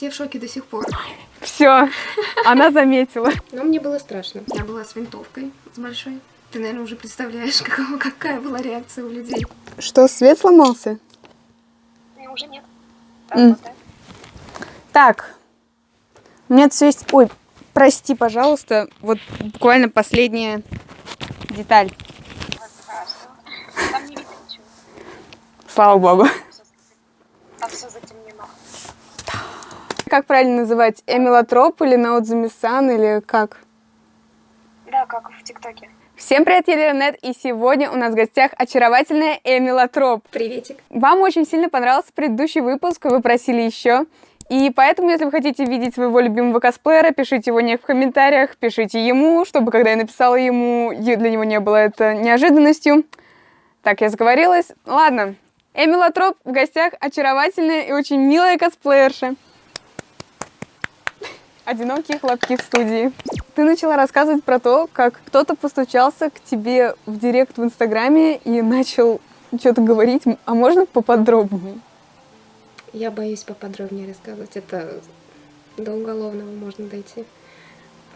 Все в шоке до сих пор. Все, она заметила. Но мне было страшно. Я была с винтовкой, с большой. Ты, наверное, уже представляешь, какая была реакция у людей. Что, свет сломался? Уже нет. Работает. Так, у меня все есть... Ой, прости, пожалуйста, вот буквально последняя деталь. Там не видно ничего. Слава богу. Там все затемнено. Как правильно называть? Эмилотроп или Наодзуми-сан, или как? Да, как в ТикТоке. Всем привет, я Лернет, и сегодня у нас в гостях очаровательная Эмилотроп. Приветик. Вам очень сильно понравился предыдущий выпуск, вы просили еще. И поэтому, если вы хотите видеть своего любимого косплеера, пишите его не в комментариях, пишите ему, чтобы, когда я написала ему, для него не было это неожиданностью. Так, я заговорилась. Ладно, Эмилотроп в гостях очаровательная и очень милая косплеерша. Одинокие хлопки в студии. Ты начала рассказывать про то, как кто-то постучался к тебе в директ в Инстаграме и начал что-то говорить. А можно поподробнее? Я боюсь поподробнее рассказывать. Это до уголовного можно дойти.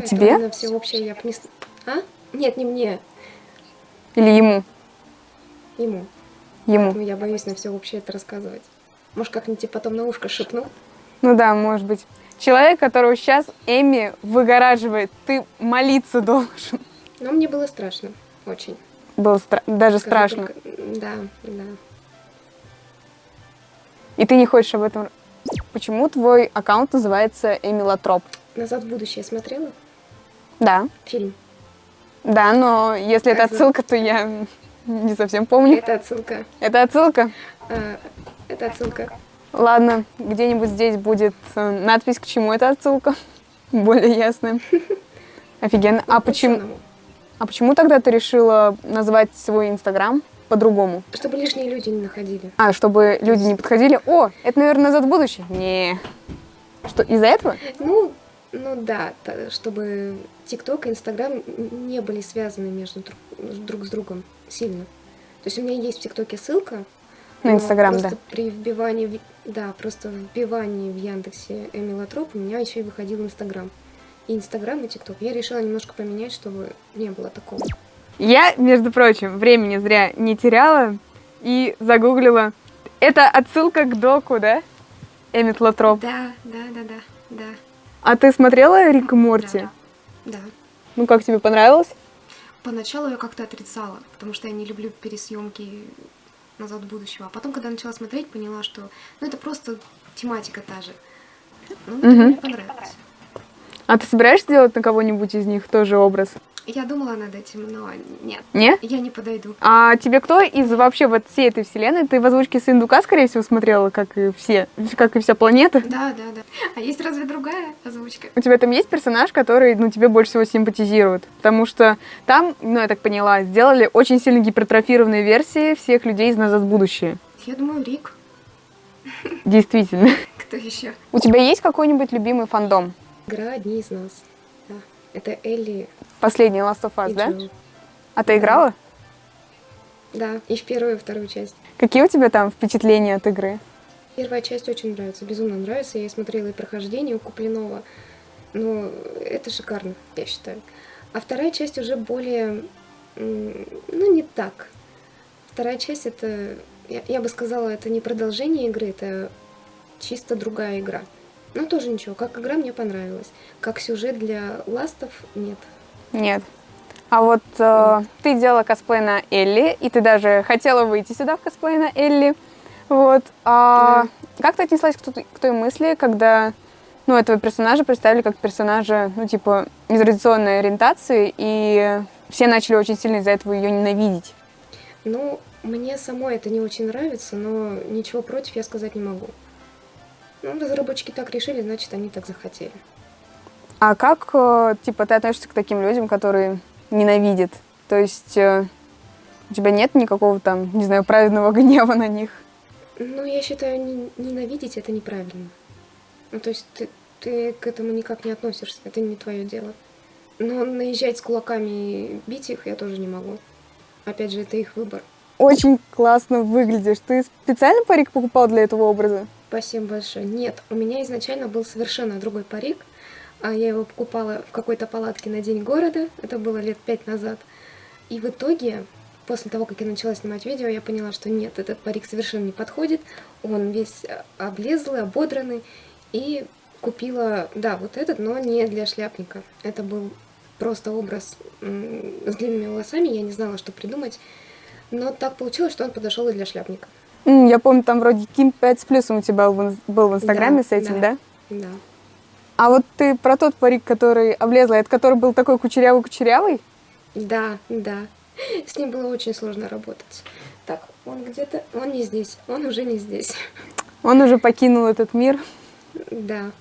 Тебе? На всеобщее я бы не... А? Нет, не мне. Или ему? Ему. Ему. Поэтому я боюсь на всеобщее это рассказывать. Может, как-нибудь тебе потом на ушко шепну? Ну да, может быть. Человек, которого сейчас Эми выгораживает, ты молиться должен. Но мне было страшно. Очень. Было даже Скажу страшно. только... Да, да. И ты не хочешь об этом... Почему твой аккаунт называется Эмилотроп? «Назад в будущее» смотрела? Да. Фильм. Да, но если это отсылка, то я не совсем помню. Это отсылка. Это отсылка? Это отсылка. Ладно, где-нибудь здесь будет надпись, к чему эта отсылка. Более ясная. Офигенно. А почему тогда ты решила назвать свой Инстаграм по-другому? Чтобы лишние люди не находили. А, чтобы люди не подходили? О, это, наверное, «Назад в будущее». Не. Что, из-за этого? Ну да, чтобы ТикТок и Инстаграм не были связаны между друг с другом сильно. То есть у меня есть в ТикТоке ссылка. На Инстаграм, да. Просто при вбивании, просто вбивании в Яндексе Эмилотроп у меня еще и выходил Инстаграм. И Инстаграм, и ТикТок. Я решила немножко поменять, чтобы не было такого. Я, между прочим, времени зря не теряла и загуглила. Это отсылка к доку, да? Эмилотроп. Да. А ты смотрела «Рик и Морти»? Да. Ну, как тебе, понравилось? Поначалу я как-то отрицала, потому что я не люблю пересъемки «Назад в будущего». А потом, когда начала смотреть, поняла, что это просто тематика та же. Мне понравилось. А ты собираешься делать на кого-нибудь из них тоже образ? Я думала над этим, но нет. Нет? Я не подойду. А тебе кто из вообще вот всей этой вселенной? Ты в озвучке Сындука, скорее всего, смотрела, как и все, как и вся планета? Да. А есть разве другая озвучка? У тебя там есть персонаж, который, тебе больше всего симпатизирует? Потому что там, я так поняла, сделали очень сильно гипертрофированные версии всех людей из «Назад в будущее». Я думаю, Рик. Действительно. Кто еще? У тебя есть какой-нибудь любимый фандом? Игра «Одни из нас». Да. Это Элли. Последняя Last of Us, да? Джилл. А ты играла? Да, и в первую, и вторую часть. Какие у тебя там впечатления от игры? Первая часть очень нравится, безумно нравится. Я смотрела и прохождение у Куплинова. Но это шикарно, я считаю. А вторая часть уже более... не так. Вторая часть это... Я бы сказала, это не продолжение игры, это чисто другая игра. Но тоже ничего, как игра мне понравилась. Как сюжет для ластов нет. Нет. А вот ты делала косплей на Элли, и ты даже хотела выйти сюда в косплей на Элли. Вот. Да. Как ты отнеслась к той мысли, когда этого персонажа представили как персонажа, нетрадиционной ориентации, и все начали очень сильно из-за этого ее ненавидеть? Мне самой это не очень нравится, но ничего против я сказать не могу. Разработчики так решили, значит, они так захотели. А как, ты относишься к таким людям, которые ненавидят? То есть у тебя нет никакого там, не знаю, праведного гнева на них? Я считаю, ненавидеть это неправильно. То есть ты к этому никак не относишься, это не твое дело. Но наезжать с кулаками и бить их я тоже не могу. Опять же, это их выбор. очень классно выглядишь. Ты специально парик покупал для этого образа? Спасибо большое. Нет, у меня изначально был совершенно другой парик. Я его покупала в какой-то палатке на День города. Это было лет 5 назад. И в итоге, после того, как я начала снимать видео, я поняла, что нет, этот парик совершенно не подходит. Он весь облезлый, ободранный. И купила, да, вот этот, но не для шляпника. Это был просто образ с длинными волосами. Я не знала, что придумать. Но так получилось, что он подошел и для шляпника. Я помню, там вроде Ким 5 с плюсом у тебя был в Инстаграме с этим, да? Да. А вот ты про тот парик, который облезлый, это который был такой кучерявый-кучерявый? Да, да. С ним было очень сложно работать. Так, он где-то... Он не здесь. Он уже не здесь. Он уже покинул этот мир. Да.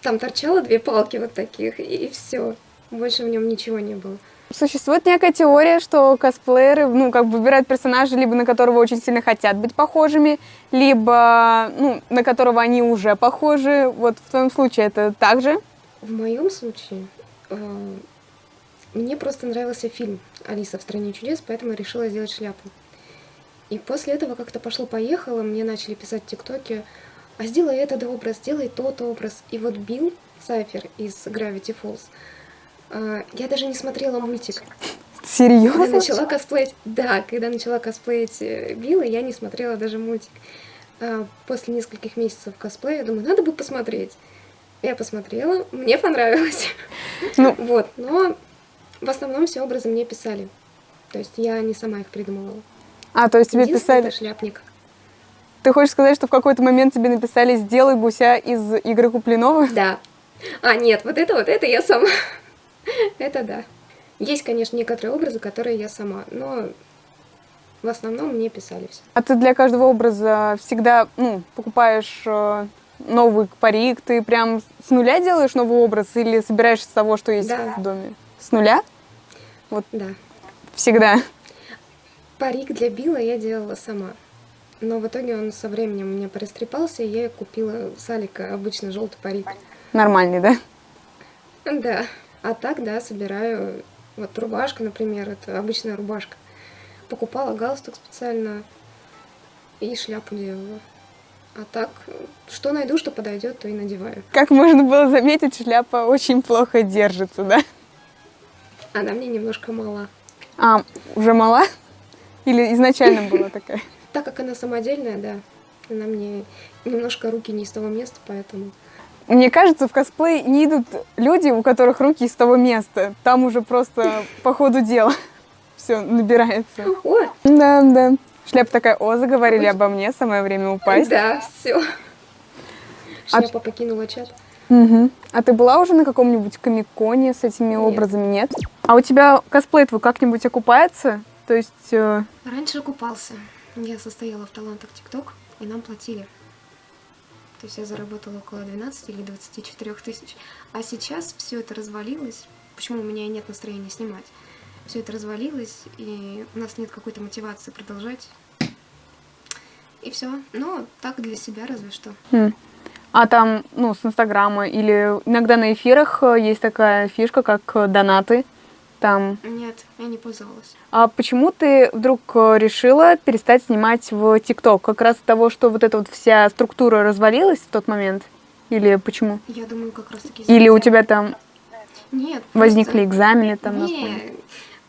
Там торчало 2 палки вот таких, и все. Больше в нем ничего не было. Существует некая теория, что косплееры, выбирают персонажа, либо на которого очень сильно хотят быть похожими, либо, на которого они уже похожи. Вот в твоем случае это так же? В моем случае мне просто нравился фильм «Алиса в стране чудес», поэтому я решила сделать шляпу. И после этого как-то пошло-поехало, мне начали писать в ТикТоке: а сделай этот образ, сделай тот образ. И вот Билл Сайфер из Gravity Falls, я даже не смотрела мультик. Серьезно? Когда начала косплеить, да, когда начала косплеить Билла, я не смотрела даже мультик. После нескольких месяцев косплея, думаю, надо бы посмотреть. Я посмотрела, мне понравилось. Вот, но в основном все образы мне писали. То есть я не сама их придумывала. То есть тебе Единственное, писали... это шляпник. Ты хочешь сказать, что в какой-то момент тебе написали «сделай гуся из Игры Куплиновых»? Да. Нет, вот это я сама. Это да. Есть, конечно, некоторые образы, которые я сама, но в основном мне писали все. А ты для каждого образа всегда, покупаешь новый парик? Ты прям с нуля делаешь новый образ или собираешь с того, что есть в доме? С нуля? Вот. Да. Всегда. Парик для Билла я делала сама. Но в итоге он со временем у меня порастрепался, и я купила с Алика обычно желтый парик. Нормальный, да? Да. А так, да, собираю. Вот рубашка, например, это обычная рубашка. Покупала галстук специально и шляпу делала. А так, что найду, что подойдет, то и надеваю. Как можно было заметить, шляпа очень плохо держится, да? Она мне немножко мала. Уже мала? Или изначально была такая? Так как она самодельная, да, она мне немножко руки не из того места, поэтому... Мне кажется, в косплей не идут люди, у которых руки из того места. Там уже просто по ходу дела все набирается. Ой! Да. Шляпа такая: о, заговорили обо мне, самое время упасть. Да, все. Шляпа покинула чат. Угу. А ты была уже на каком-нибудь комик-коне с этими образами? Нет? А у тебя косплей твой как-нибудь окупается? То есть... Раньше окупался. Я состояла в талантах ТикТок, и нам платили. То есть я заработала около 12 или 24 тысяч. А сейчас все это развалилось. Почему у меня и нет настроения снимать? Все это развалилось, и у нас нет какой-то мотивации продолжать. И все. Но так для себя разве что. А там, с Инстаграма или иногда на эфирах есть такая фишка, как донаты. Там... Нет, я не пользовалась. А почему ты вдруг решила перестать снимать в ТикТок? Как раз от того, что вот эта вот вся структура развалилась в тот момент? Или почему? Я думаю, как раз таки... Или у тебя там Нет, возникли экзамены там? Нет,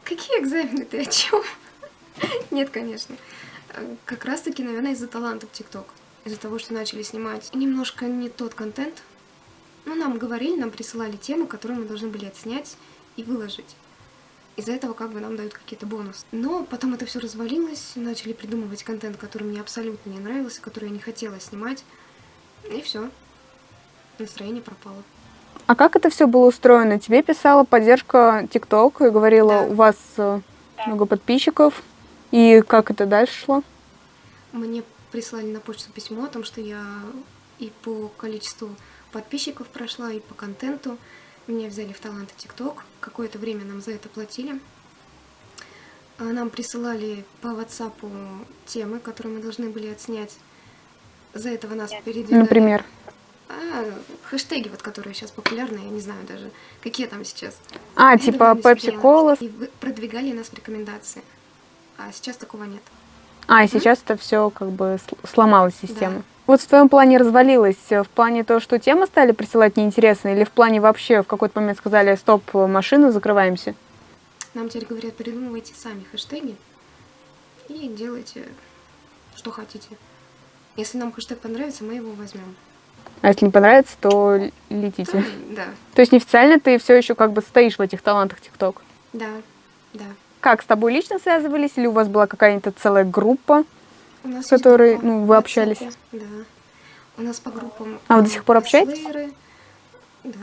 какие экзамены, ты о чем? Нет, конечно. Как раз таки, наверное, из-за талантов ТикТок. Из-за того, что начали снимать немножко не тот контент. Нам говорили, нам присылали темы, которые мы должны были отснять и выложить. Из-за этого нам дают какие-то бонусы. Но потом это все развалилось, начали придумывать контент, который мне абсолютно не нравился, который я не хотела снимать. И все. Настроение пропало. А как это все было устроено? Тебе писала поддержка ТикТок и говорила, у вас много подписчиков. И как это дальше шло? Мне прислали на почту письмо о том, что я и по количеству подписчиков прошла, и по контенту. Меня взяли в таланты ТикТок. Какое-то время нам за это платили. Нам присылали по WhatsApp темы, которые мы должны были отснять. За этого нас передвигали. Например? Хэштеги, которые сейчас популярны, я не знаю даже, какие там сейчас. Типа Pepsi Cola. И продвигали нас в рекомендации. А сейчас такого нет. А, и сейчас это все как бы сломалась система. Да. Вот в твоем плане развалилось, в плане того, что темы стали присылать неинтересные, или в плане вообще в какой-то момент сказали: стоп, машину, закрываемся? Нам теперь говорят, придумывайте сами хэштеги и делайте, что хотите. Если нам хэштег понравится, мы его возьмем. А если не понравится, то летите. Да, То есть неофициально ты все еще как бы стоишь в этих талантах ТикТок? да, да. Как, с тобой лично связывались, или у вас была какая-то целая группа, У нас с которой, есть группа ну, в вы общались? WhatsApp, да. У нас по группам А вы до сих пор общаетесь? косплееры, да,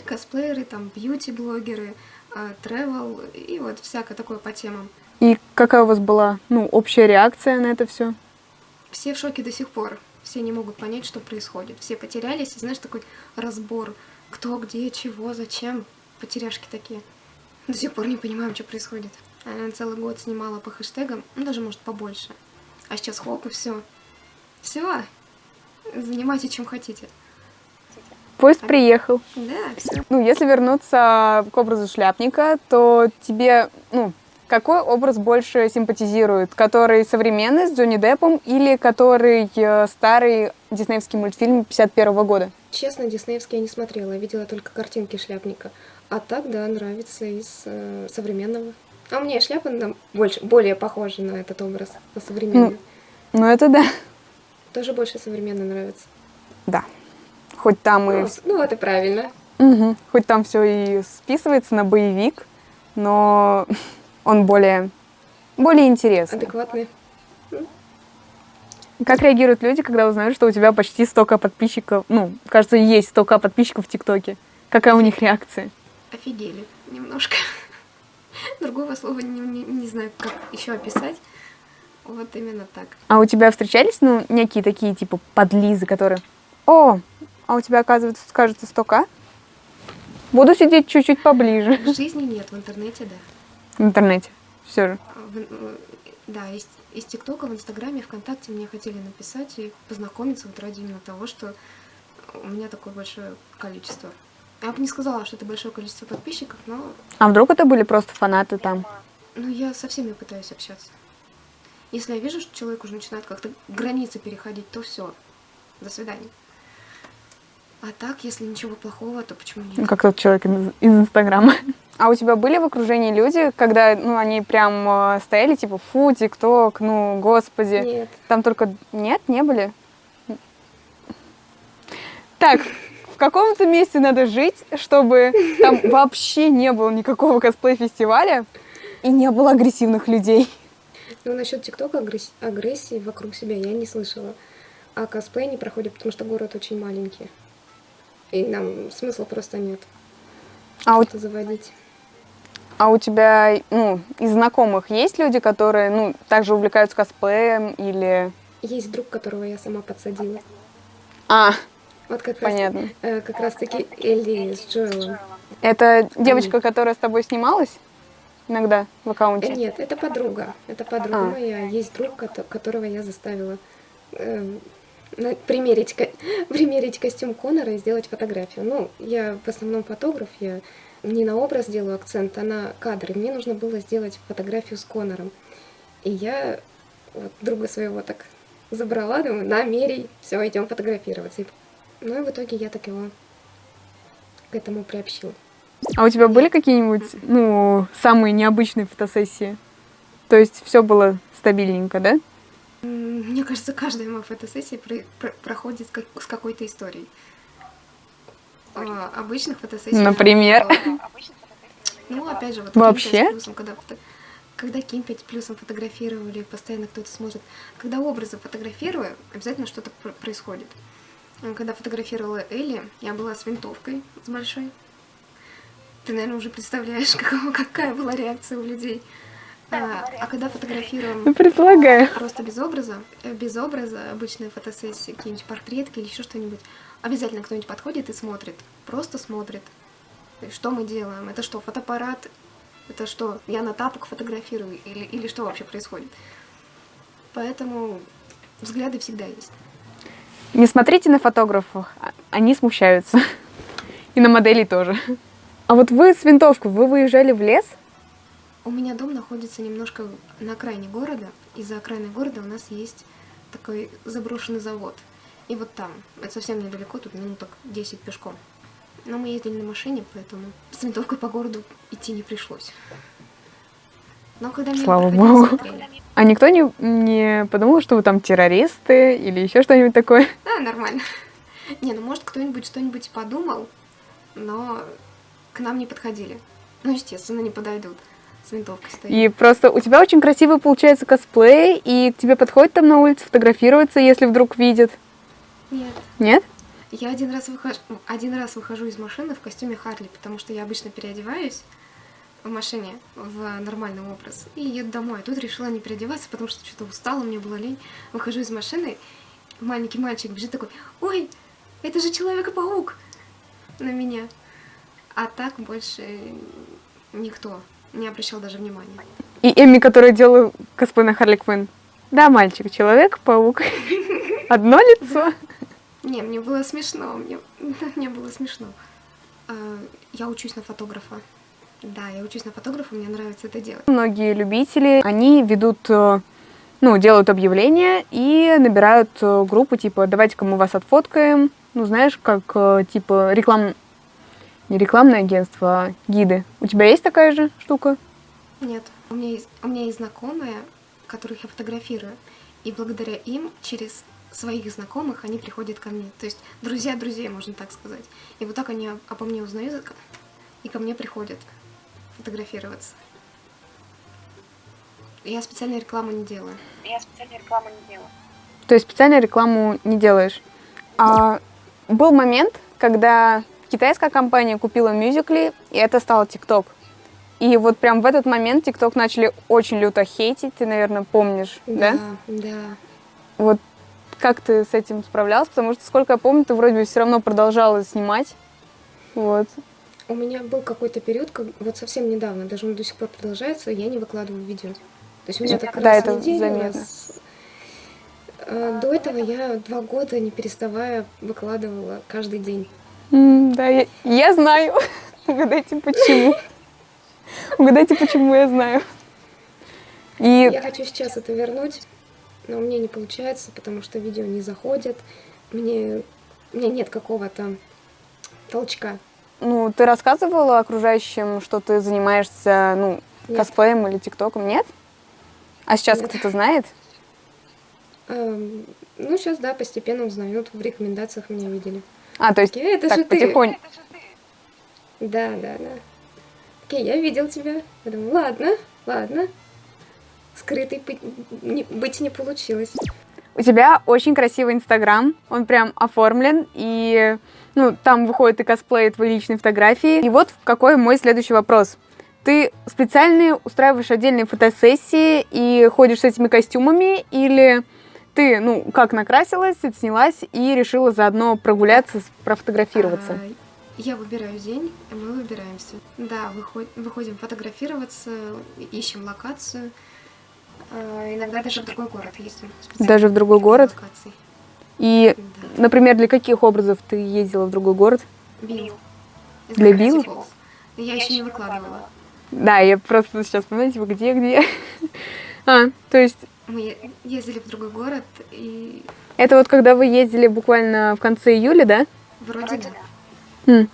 косплееры, там, бьюти-блогеры, travel и вот всякое такое по темам. И какая у вас была, ну, общая реакция на это все? Все в шоке до сих пор. Все не могут понять, что происходит. Все потерялись, и знаешь, такой разбор. Кто, где, чего, зачем. Потеряшки такие. До сих пор не понимаем, что происходит. Она целый год снимала по хэштегам, ну даже, может, побольше. А сейчас хоп, и все. Все. Занимайтесь, чем хотите. Поезд приехал. Да, все. Ну, если вернуться к образу шляпника, то тебе, ну, какой образ больше симпатизирует? Который современный, с Джонни Деппом, или который старый диснеевский мультфильм 51 года? Честно, диснеевский я не смотрела. Я видела только картинки шляпника. А так, да, нравится из современного. А у меня шляпа более похожа на этот образ, на современный. Ну, это да. Тоже больше современно нравится. Да. Хоть там и... Ну вот и правильно. Мгм. Хоть там все и списывается на боевик, но он более интересный. Адекватный. Как реагируют люди, когда узнают, что у тебя почти 100К подписчиков, ну, кажется, есть 100К подписчиков в ТикТоке? Какая у них реакция? Офигели немножко. Другого слова не знаю, как еще описать. Вот именно так. А у тебя встречались, ну, некие такие, типа, подлизы, которые: о, а у тебя, оказывается, кажется, 100К? Буду сидеть чуть-чуть поближе. В жизни нет, в интернете, да. В интернете. Все же. Да, из ТикТока, в Инстаграме, ВКонтакте мне хотели написать и познакомиться вот ради именно того, что у меня такое большое количество. Я бы не сказала, что это большое количество подписчиков, но А вдруг это были просто фанаты там? я со всеми пытаюсь общаться. Если я вижу, что человек уже начинает как-то границы переходить, то все, до свидания. А так, если ничего плохого, то почему нет? Как тот человек из Инстаграма. А у тебя были в окружении люди, когда, ну, они прям стояли, типа: фу, ТикТок, ну, господи. Нет. Там только... Нет, не были? Так, в каком-то месте надо жить, чтобы там вообще не было никакого косплей-фестиваля и не было агрессивных людей. Ну, насчет ТикТока агрессии вокруг себя я не слышала. А косплей не проходит, потому что город очень маленький. И нам смысла просто нет что-то заводить. А у тебя, ну, из знакомых есть люди, которые, ну, также увлекаются косплеем или... Есть друг, которого я сама подсадила. А, Вот как понятно. Как раз таки Элли с Джоэлом. Это девочка, которая с тобой снималась иногда в аккаунте? Нет, это подруга. Это подруга моя. Есть друг, которого я заставила примерить костюм Конора и сделать фотографию. Ну, я в основном фотограф, я не на образ делаю акцент, а на кадры. Мне нужно было сделать фотографию с Конором. И я вот друга своего так забрала, думаю, на, мерей, все, идем фотографироваться. Ну и в итоге я так его к этому приобщила. А у тебя были какие-нибудь, ну, самые необычные фотосессии? То есть все было стабильненько, да? Мне кажется, каждая моя фотосессия проходит с какой-то историей. Обычных фотосессий... Например? Ну, опять же, вот вообще? Когда Ким 5 плюсом фотографировали, постоянно кто-то смотрит. Когда образы фотографирую, обязательно что-то происходит. Когда фотографировала Элли, я была с винтовкой, с большой. Ты, наверное, уже представляешь, какая была реакция у людей. А когда фотографируем Предполагаю. просто без образа, обычные фотосессии, какие-нибудь портретки или еще что-нибудь, обязательно кто-нибудь подходит и смотрит, просто смотрит. Что мы делаем? Это что, фотоаппарат? Это что, я на тапок фотографирую? Или что вообще происходит? Поэтому взгляды всегда есть. Не смотрите на фотографов, они смущаются. И на моделей тоже. А вот вы с винтовкой, вы выезжали в лес? У меня дом находится немножко на окраине города, и за окраиной города у нас есть такой заброшенный завод. И вот там, это совсем недалеко, тут минуток 10 пешком. Но мы ездили на машине, поэтому с винтовкой по городу идти не пришлось. Но когда меня Слава проходили, богу. смотрели. А никто не подумал, что вы там террористы или еще что-нибудь такое? Да, нормально. Не, ну может кто-нибудь что-нибудь подумал, но к нам не подходили. Ну, естественно, не подойдут. С винтовкой стоит. И просто у тебя очень красивый получается косплей, и к тебе подходят там на улице фотографироваться, если вдруг видят. Нет. Нет? Я один раз выхожу из машины в костюме Харли, потому что я обычно переодеваюсь в машине в нормальный образ и еду домой. А тут решила не переодеваться, потому что что-то устала, мне было лень. Выхожу из машины, маленький мальчик бежит такой: «Ой, это же Человек-паук!» на меня. А так больше никто не обращал даже внимания. И Эмми, которая делала косплей на Харли Квинн. Да, мальчик, Человек-паук. Одно лицо. Не, мне было смешно, мне было смешно. Я учусь на фотографа. Да, я учусь на фотографа, мне нравится это делать. Многие любители, они ведут, ну, делают объявления и набирают группу, типа, давайте-ка мы вас отфоткаем. Ну, знаешь, как, типа, не рекламное агентство, а гиды. У тебя есть такая же штука? Нет, у меня есть знакомые, которых я фотографирую, и благодаря им через своих знакомых они приходят ко мне. То есть друзья друзей, можно так сказать. И вот так они обо мне узнают и ко мне приходят фотографироваться. Я специально рекламу не делаю. То есть специально рекламу не делаешь. А был момент, когда китайская компания купила Musical.ly, и это стало TikTok. И вот прям в этот момент TikTok начали очень люто хейтить, ты, наверное, помнишь, да? Да. Вот как ты с этим справлялась? Потому что, сколько я помню, ты вроде бы все равно продолжала снимать. Вот. У меня был какой-то период, вот совсем недавно, даже он до сих пор продолжается, я не выкладываю видео. То есть у меня так Да, раз в это неделю, заметно. До этого я 2 года, не переставая, выкладывала каждый день. Да, я знаю. Угадайте, почему. Угадайте, почему я знаю. И Я хочу сейчас это вернуть, но у меня не получается, потому что видео не заходят. У меня нет какого-то толчка. ну, ты рассказывала окружающим, что ты занимаешься, ну, Нет. косплеем или тиктоком, нет? А сейчас Нет. кто-то знает? Ну, сейчас, да, постепенно узнают, в рекомендациях меня видели. А, то есть Это так, же ты. потихоньку. Да. Окей, я видел тебя. Я думаю, ладно. Скрытой быть не получилось. У тебя очень красивый Инстаграм, он прям оформлен, и ну, там выходит и косплей, и твои личные фотографии. И вот какой мой следующий вопрос. Ты специально устраиваешь отдельные фотосессии и ходишь с этими костюмами, или ты, ну, как накрасилась, снялась и решила заодно прогуляться, профотографироваться? Я выбираю день, и мы выбираемся. Да, выходим фотографироваться, ищем локацию. Иногда даже в другой город ездим. Даже в другой город? Локаций. И, Да. например, для каких образов ты ездила в другой город? Билл. Для Билла? Я еще не выкладывала. Да, я просто сейчас вспоминаю, типа, где? То есть Мы ездили в другой город, и это вот когда вы ездили буквально в конце июля, да? вроде да.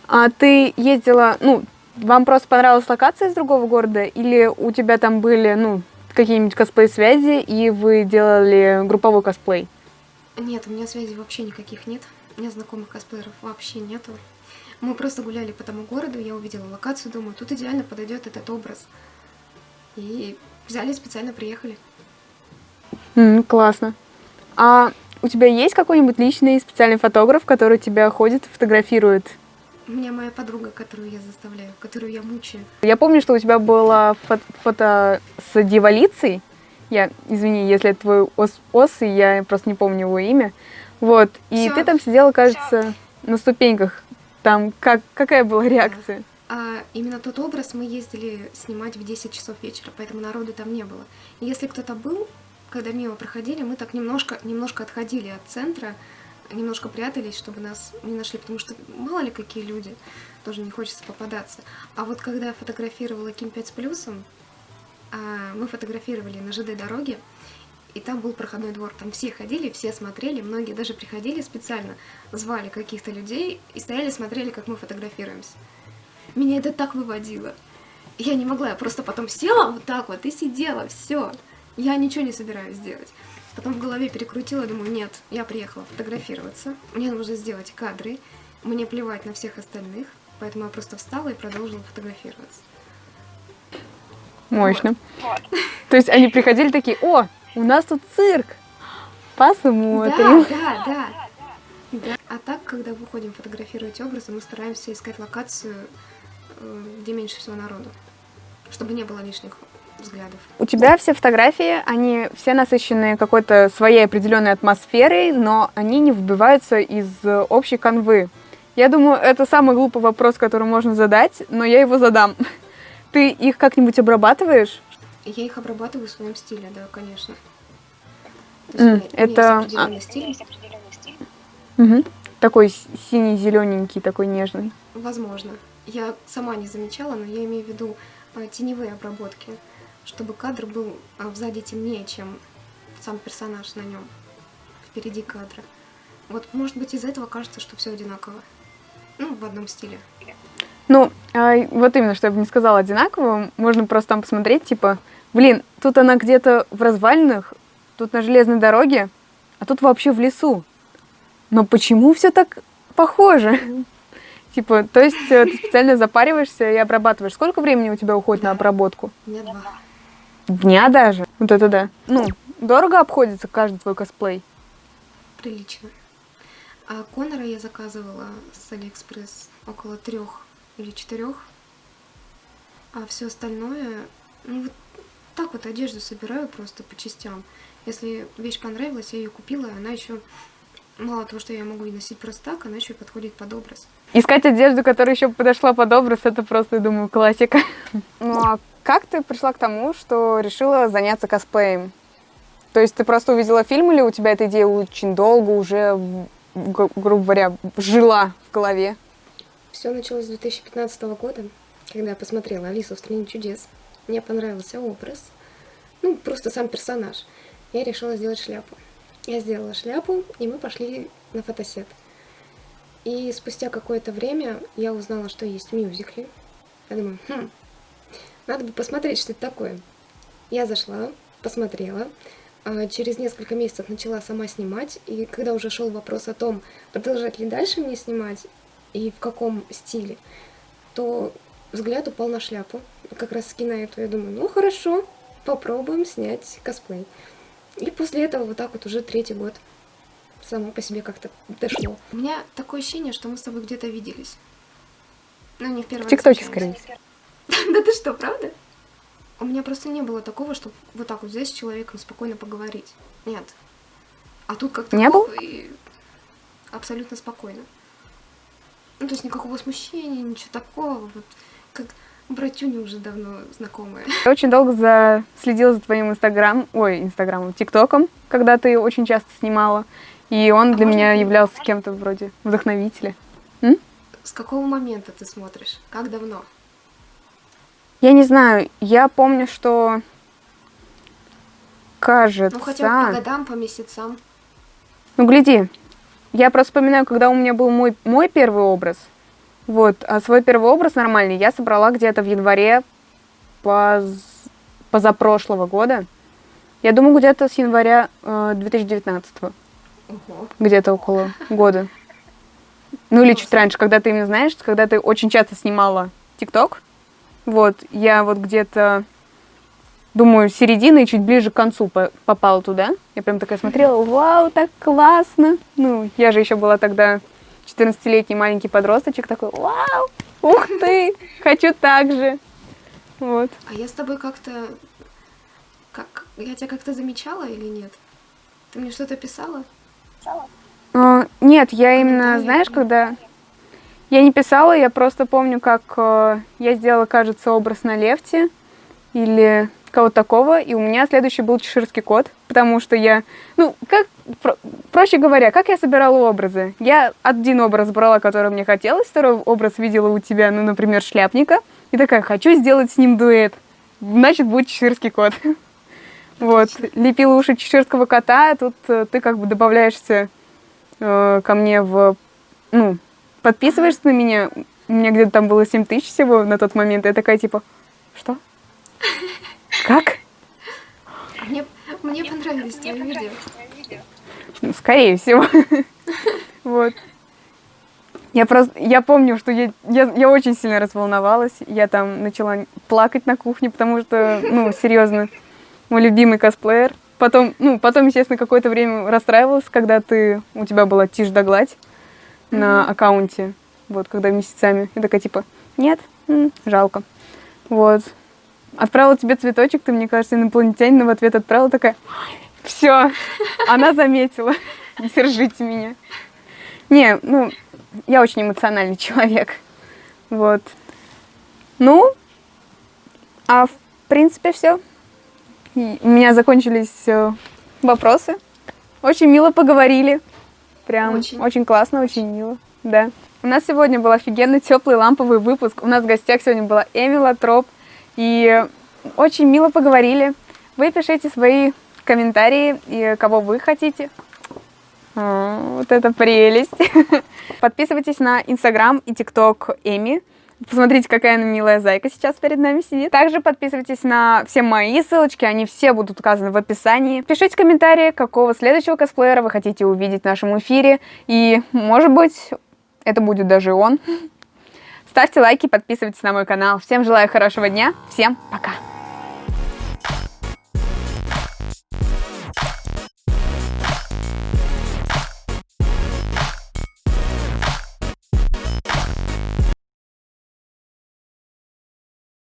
А ты ездила, ну, вам просто понравилась локация из другого города, или у тебя там были, ну, какие-нибудь косплей-связи, и вы делали групповой косплей? Нет, у меня связей вообще никаких нет. У меня знакомых косплееров вообще нету. Мы просто гуляли по тому городу, я увидела локацию, думаю, тут идеально подойдет этот образ. И взяли, специально приехали. Классно. А у тебя есть какой-нибудь личный специальный фотограф, который тебя ходит и фотографирует? У меня моя подруга, которую я заставляю, которую я мучаю. Я помню, что у тебя было фото с дьяволицей. Извини, если это твой ос, и я просто не помню его имя. Вот. И Всё. ты там сидела, кажется, на ступеньках. Там какая была реакция? Именно тот образ мы ездили снимать в 10 часов вечера, поэтому народу там не было. И если кто-то был, когда мимо проходили, мы так немножко отходили от центра, немножко прятались, чтобы нас не нашли, потому что мало ли какие люди, тоже не хочется попадаться. А вот когда я фотографировала Ким 5 с плюсом, мы фотографировали на ЖД дороге, и там был проходной двор, там все ходили, все смотрели, многие даже приходили специально, звали каких-то людей и стояли, смотрели, как мы фотографируемся. Меня это так выводило. Я не могла, я просто потом села вот так вот и сидела, все. Я ничего не собираюсь делать. Потом в голове перекрутила, думаю, нет, я приехала фотографироваться, мне нужно сделать кадры, мне плевать на всех остальных, поэтому я просто встала и продолжила фотографироваться. Мощно. Вот. То есть они приходили такие: о, у нас тут цирк, посмотрим. Да. А так, когда выходим фотографировать образы, мы стараемся искать локацию, где меньше всего народу, чтобы не было лишних взглядов. У тебя все фотографии, они все насыщены какой-то своей определенной атмосферой, но они не выбиваются из общей канвы. Я думаю, это самый глупый вопрос, который можно задать, но я его задам. Ты их как-нибудь обрабатываешь? Я их обрабатываю в своем стиле, да, конечно. То есть это определенный стиль. Угу. Такой синий-зелененький, такой нежный. Возможно. Я сама не замечала, но я имею в виду теневые обработки, чтобы кадр был сзади темнее, чем сам персонаж на нем, впереди кадра. Вот, может быть, из-за этого кажется, что все одинаково. Ну, в одном стиле. Ну, вот именно, что я бы не сказала одинаково, можно просто там посмотреть, типа, блин, тут она где-то в развалинах, тут на железной дороге, а тут вообще в лесу. Но почему все так похоже? Типа, то есть ты специально запариваешься и обрабатываешь. Сколько времени у тебя уходит на обработку? Дня 2. Дня даже? Вот это да. Ну, дорого обходится каждый твой косплей? Прилично. А Конора я заказывала с Алиэкспресс около 3 или 4. А все остальное, ну вот так вот одежду собираю просто по частям. Если вещь понравилась, я ее купила, и она еще мало того, что я могу и носить просто так, она еще и подходит под образ. Искать одежду, которая еще подошла под образ, это просто, я думаю, классика. Ну а как ты пришла к тому, что решила заняться косплеем? То есть ты просто увидела фильм, или у тебя эта идея очень долго уже, грубо говоря, жила в голове? Все началось с 2015 года, когда я посмотрела «Алису в стране чудес». Мне понравился образ, ну, просто сам персонаж. Я решила сделать шляпу. Я сделала шляпу, и мы пошли на фотосет. И спустя какое-то время я узнала, что есть мюзикли. Я думаю, надо бы посмотреть, что это такое. Я зашла, посмотрела. Через несколько месяцев начала сама снимать. И когда уже шел вопрос о том, продолжать ли дальше мне снимать и в каком стиле, то взгляд упал на шляпу. Как раз на эту. Я думаю, ну хорошо, попробуем снять косплей. И после этого вот так вот уже 3-й год само по себе как-то дошло. У меня такое ощущение, что мы с тобой где-то виделись. Ну, не в первый раз. В ТикТоке, скорее всего. Да ты что, правда? У меня просто не было такого, чтобы вот так вот взять с человеком спокойно поговорить. Нет. А тут как-то не было? И абсолютно спокойно. Ну, то есть никакого смущения, ничего такого. Вот как братюни уже давно знакомые. Я очень долго следила за твоим ТикТоком, когда ты очень часто снимала. И он для меня являлся кем-то вроде вдохновителя. С какого момента ты смотришь? Как давно? Я не знаю. Я помню, что... Кажется... Ну, хотя бы по годам, по месяцам. Ну, гляди. Я просто вспоминаю, когда у меня был мой первый образ. Вот, а свой первый образ нормальный я собрала где-то в январе позапрошлого года. Я думаю, где-то с января 2019-го. Где-то около года. Ну или чуть раньше, когда ты именно знаешь, когда ты очень часто снимала ТикТок. Вот, я вот где-то, думаю, середина и чуть ближе к концу попала туда. Я прям такая смотрела, вау, так классно. Ну, я же еще была тогда 14-летний маленький подросточек, такой, вау, ух ты, хочу так же. Вот. А я с тобой как-то... Я тебя как-то замечала или нет? Ты мне что-то писала? Нет, я именно, знаешь, когда... Я не писала, я просто помню, как я сделала, кажется, образ на Лефте или кого-то такого, и у меня следующий был чеширский кот, потому что я... Ну, как... проще говоря, как я собирала образы? Я один образ брала, который мне хотелось, второй образ видела у тебя, ну, например, шляпника, и такая, хочу сделать с ним дуэт. Значит, будет чеширский кот. Вот, лепила уши чеширского кота, тут ты как бы добавляешься ко мне в... Ну, подписываешься на меня. У меня где-то там было 7 тысяч всего на тот момент. Я такая, типа, что? Как? Мне понравились твои видео. Ну, скорее всего. Вот. Я помню, что я очень сильно разволновалась. Я там начала плакать на кухне, потому что, ну, серьезно, мой любимый косплеер. Потом, естественно, какое-то время расстраивалась, когда у тебя была тишь да гладь на аккаунте. Вот, когда месяцами. И такая, типа, нет, жалко. Вот. Отправила тебе цветочек, ты, мне кажется, инопланетянина в ответ отправила, такая, все, она заметила, держите меня. Не, ну, я очень эмоциональный человек. Вот. Ну, а в принципе все. У меня закончились вопросы. Очень мило поговорили. Прям очень классно, очень мило. Да. У нас сегодня был офигенный теплый ламповый выпуск. У нас в гостях сегодня была Эмила Троп. И очень мило поговорили. Вы пишите свои комментарии, и кого вы хотите. Вот это прелесть. Подписывайтесь на Инстаграм и ТикТок Эми. Посмотрите, какая она милая зайка сейчас перед нами сидит. Также подписывайтесь на все мои ссылочки, они все будут указаны в описании. Пишите комментарии, какого следующего косплеера вы хотите увидеть в нашем эфире. И, может быть, это будет даже он. Ставьте лайки, подписывайтесь на мой канал. Всем желаю хорошего дня. Всем пока.